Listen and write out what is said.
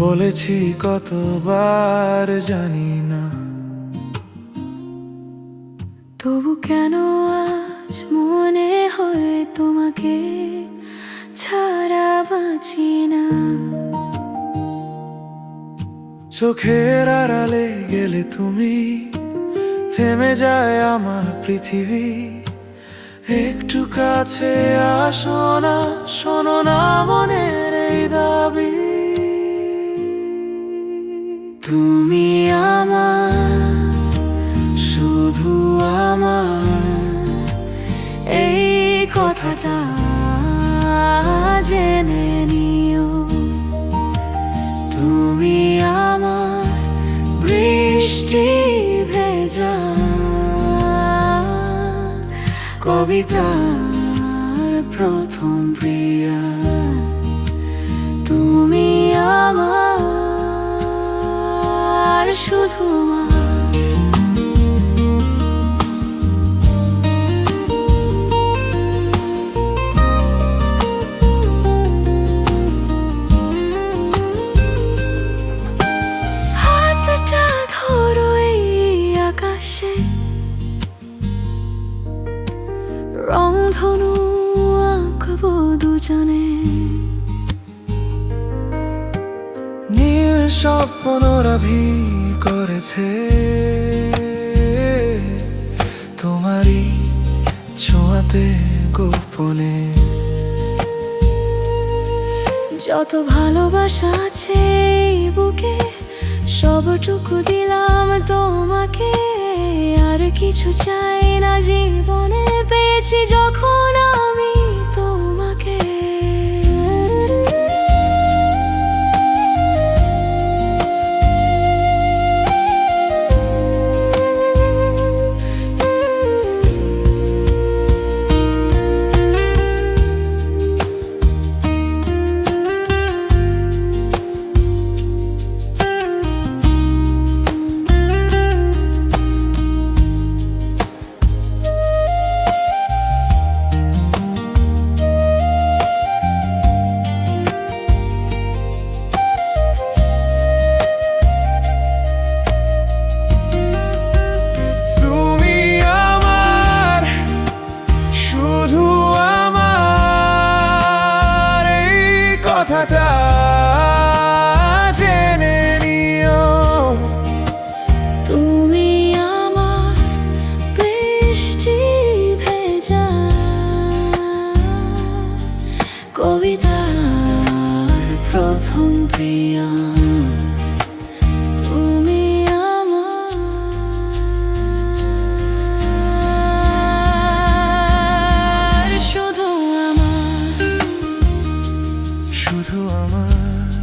বলেছি কতবার জানি না, তবু কেন আজ মনে হয় তোমাকে ছাড়া বাঁচি না। চোখের আড়ালে গেলে তুমি, থেমে যায় আমার পৃথিবী। একটু কাছে আসো না, শোনো না মনের এই দাবি। তুমি আমার, শুধু আমার, এই কথাটা জেনে নিও। তুমি আমার বৃষ্টি ভেজা কবিতার প্রথম প্রিয়া। তুমি আমার, শুধু আমার। হাতটা ধরো এই আকাশে, রংধনু আঁকবো দুজনে। নীল স্বপ্নরা ভিড় করেছে তোমারই ছোঁয়াতে গোপনে। যত ভালোবাসা আছে এই বুকে, সবটুকু দিলাম তোমাকে। আর কিছু চাই না জীবনে, পেয়েছি যখন আমি তোমাকে। তুমি আমার, শুধু আমার, এই কথাটা জেনে নিও। তুমি আমার বৃষ্টি ভেজা কবিতার প্রথম প্রিয়া। তুমি আমার, শুধু আমার। শুধু আমার।